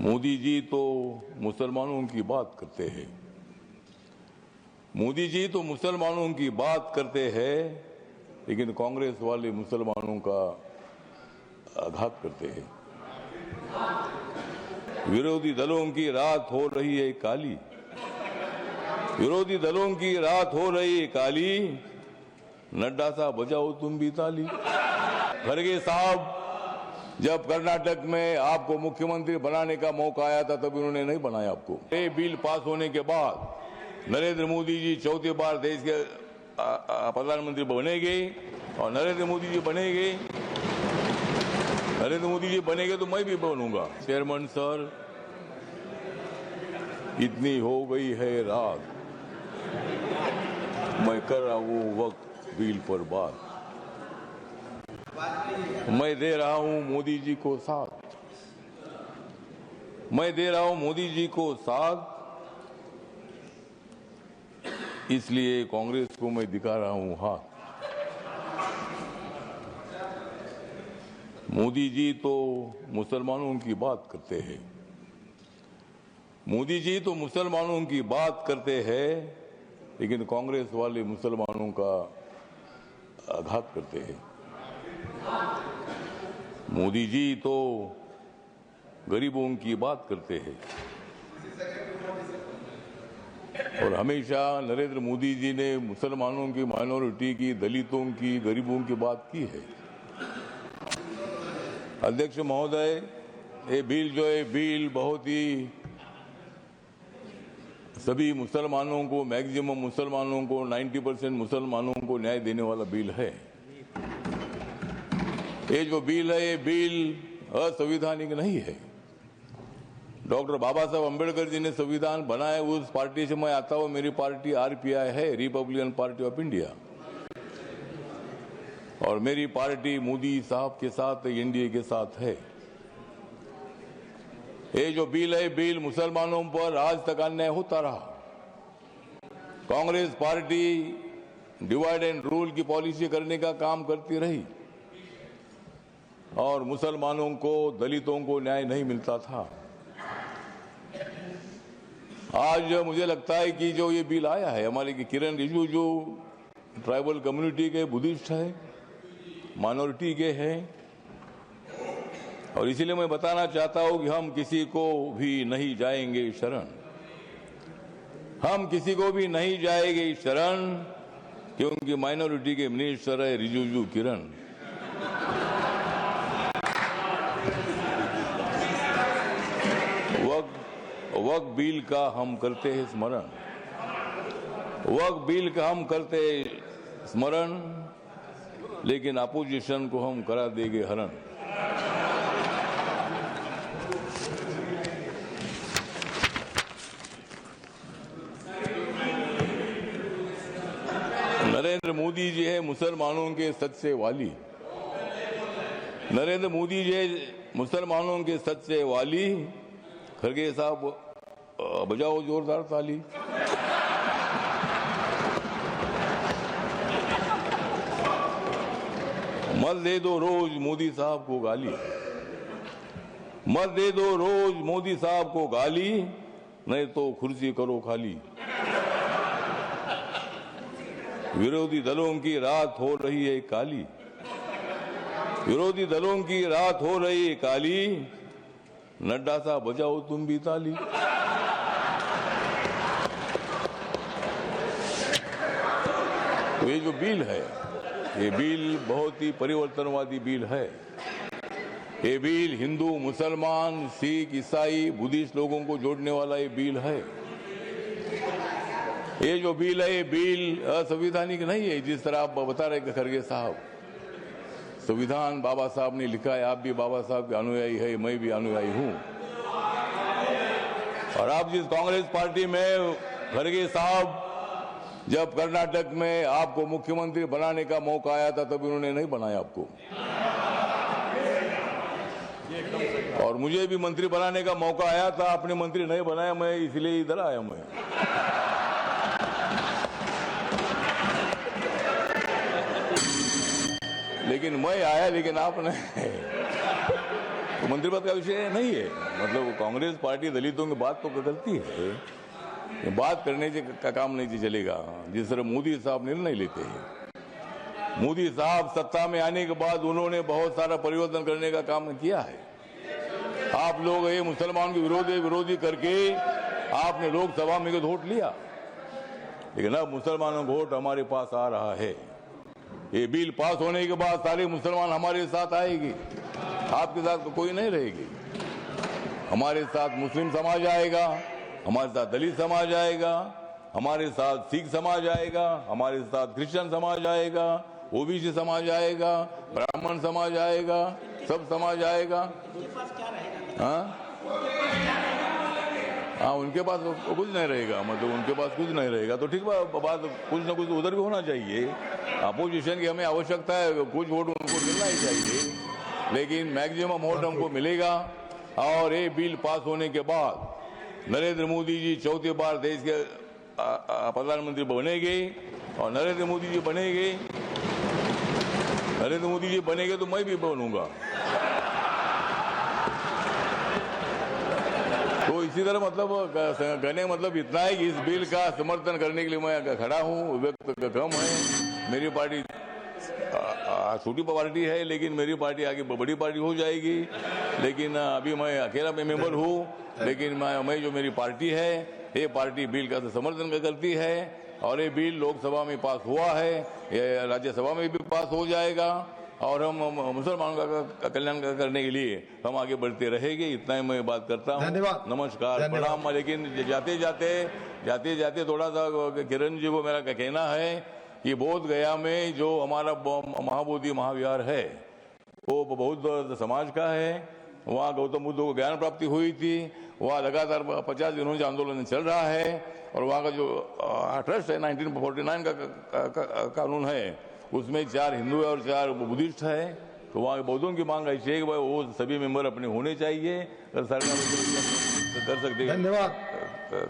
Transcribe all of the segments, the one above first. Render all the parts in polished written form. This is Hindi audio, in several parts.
मोदी जी तो मुसलमानों की बात करते हैं। मोदी जी तो मुसलमानों की बात करते हैं, लेकिन कांग्रेस वाले मुसलमानों का आघात करते हैं। विरोधी दलों की रात हो रही है काली, विरोधी दलों की रात हो रही है काली, नड्डा साहब बजाओ तुम भी ताली। खड़गे साहब, जब कर्नाटक में आपको मुख्यमंत्री बनाने का मौका आया था तब उन्होंने नहीं बनाया आपको। ये बिल पास होने के बाद नरेंद्र मोदी जी चौथी बार देश के प्रधानमंत्री बनेंगे और नरेंद्र मोदी जी बनेंगे तो मैं भी बनूंगा। चेयरमैन सर, इतनी हो गई है रात, मैं कर रहा हूं वक्त बिल पर बात। मैं दे रहा हूं मोदी जी को साथ, मैं दे रहा हूं मोदी जी को साथ, इसलिए कांग्रेस को मैं दिखा रहा हूं हाथ। मोदी जी तो मुसलमानों की बात करते हैं, मोदी जी तो मुसलमानों की बात करते हैं, लेकिन कांग्रेस वाले मुसलमानों का आघात करते हैं। मोदी जी तो गरीबों की बात करते हैं और हमेशा नरेंद्र मोदी जी ने मुसलमानों की, माइनॉरिटी की, दलितों की, गरीबों की बात की है। अध्यक्ष महोदय, ये बिल जो है बिल बहुत ही सभी मुसलमानों को, मैक्सिमम मुसलमानों को, 90% मुसलमानों को न्याय देने वाला बिल है। ये जो बिल है ये बिल असंवैधानिक नहीं है। डॉक्टर बाबा साहब अम्बेडकर जी ने संविधान बनाया, उस पार्टी से मैं आता हूं। मेरी पार्टी आरपीआई है, रिपब्लिकन पार्टी ऑफ इंडिया, और मेरी पार्टी मोदी साहब के साथ, एनडीए के साथ है। ये जो बिल है बिल मुसलमानों पर आज तक अन्याय होता रहा। Congress party divide and rule की पॉलिसी करने का काम करती रही और मुसलमानों को, दलितों को न्याय नहीं मिलता था। आज मुझे लगता है कि जो ये बिल आया है, हमारे किरण रिजिजू जो ट्राइबल कम्युनिटी के बुद्धिस्ट है, माइनॉरिटी के हैं, और इसीलिए मैं बताना चाहता हूं कि हम किसी को भी नहीं जाएंगे शरण, हम किसी को भी नहीं जाएंगे शरण, क्योंकि माइनॉरिटी के मिनिस्टर है रिजिजू किरण। वक्फ बिल का हम करते हैं स्मरण, वक्फ बिल का हम करते हैं स्मरण, लेकिन अपोजिशन को हम करा देंगे हरण। नरेंद्र मोदी जी है मुसलमानों के सच्चे वाली, नरेंद्र मोदी जी है मुसलमानों के सच्चे वाली। खड़गे साहब, बजाओ जोरदार ताली। मत दे दो रोज मोदी साहब को गाली, मत दे दो रोज मोदी साहब को गाली, नहीं तो कुर्सी करो खाली। विरोधी दलों की रात हो रही है काली, विरोधी दलों की रात हो रही है काली, नड्डा साहब बजाओ तुम भी ताली। तो ये जो बिल है, ये बिल बहुत ही परिवर्तनवादी बिल है। ये बिल हिंदू, मुसलमान, सिख, ईसाई, बुद्धिस्ट लोगों को जोड़ने वाला ये बिल है। ये जो बिल है ये बिल असंवैधानिक नहीं है, जिस तरह आप बता रहे खड़गे साहब। संविधान बाबा साहब ने लिखा है, आप भी बाबा साहब के अनुयायी है, मैं भी अनुयायी हूं। और आप जिस कांग्रेस पार्टी में, खड़गे साहब, जब कर्नाटक में आपको मुख्यमंत्री बनाने का मौका आया था तब उन्होंने नहीं बनाया आपको, और मुझे भी मंत्री बनाने का मौका आया था, आपने मंत्री नहीं बनाया, मैं इसलिए इधर आया। मैं लेकिन मैं आया, लेकिन आपने तो मंत्री पद का विषय नहीं है। मतलब कांग्रेस पार्टी दलितों की बात तो करती है, ये बात करने का काम नहीं चलेगा। जिस तरह मोदी साहब निर्णय लेते हैं, मोदी साहब सत्ता में आने के बाद उन्होंने बहुत सारा परिवर्तन करने का काम किया है। आप लोग ये मुसलमान के विरोधी करके आपने लोकसभा में वोट लिया, लेकिन अब मुसलमानों का वोट हमारे पास आ रहा है। ये बिल पास होने के बाद सारे मुसलमान हमारे साथ आएगी, आपके साथ कोई नहीं रहेगी। हमारे साथ मुस्लिम समाज आएगा, हमारे साथ दलित समाज आएगा, हमारे साथ सिख समाज आएगा, हमारे साथ क्रिश्चियन समाज आएगा, ओबीसी समाज आएगा, ब्राह्मण समाज आएगा, सब समाज आएगा। हाँ, उनके पास कुछ नहीं रहेगा, मतलब उनके पास कुछ नहीं रहेगा तो ठीक बात, कुछ ना कुछ उधर भी होना चाहिए। अपोजिशन की हमें आवश्यकता है, कुछ वोट उनको मिलना ही चाहिए, लेकिन मैक्सिमम वोट हमको मिलेगा। और ये बिल पास होने के बाद नरेंद्र मोदी जी चौथी बार देश के प्रधानमंत्री बनेंगे, और नरेंद्र मोदी जी बनेंगे तो मैं भी बनूंगा। तो इसी तरह मतलब कहने मतलब इतना है कि इस बिल का समर्थन करने के लिए मैं खड़ा हूँ। व्यक्त कम है, मेरी पार्टी छोटी पार्टी है, लेकिन मेरी पार्टी आगे बड़ी पार्टी हो जाएगी। लेकिन अभी मैं अकेला मेंबर हूँ, लेकिन मैं जो मेरी पार्टी है, ये पार्टी बिल का समर्थन करती है, और ये बिल लोकसभा में पास हुआ है, ये राज्यसभा में भी पास हो जाएगा, और हम मुसलमानों का कल्याण करने के लिए हम आगे बढ़ते रहेंगे। इतना ही मैं बात करता हूँ। नमस्कार, प्रणाम। लेकिन जाते जाते थोड़ा सा किरण जी को मेरा कहना है कि बोध गया में जो हमारा महाबोधि महाविहार है, वो बौद्ध समाज का है। वहाँ गौतम बुद्ध को ज्ञान प्राप्ति हुई थी। वहाँ लगातार 50 दिनों से आंदोलन चल रहा है, और वहाँ का जो ट्रस्ट है 1949 का कानून है, उसमें 4 हिंदू है और 4 बुद्धिस्ट है। तो वहाँ के बौद्धों की मांग ऐसी है कि वो सभी मेंबर अपने होने चाहिए, अगर सरकार कर सकते हैं। धन्यवाद।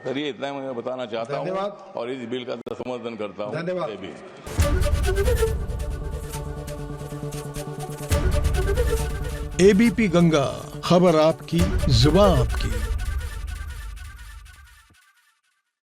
करिए, इतना मैं बताना चाहता हूँ, और इस बिल का समर्थन करता हूँ। धन्यवाद। एबीपी गंगा, खबर आपकी, जुबान आपकी।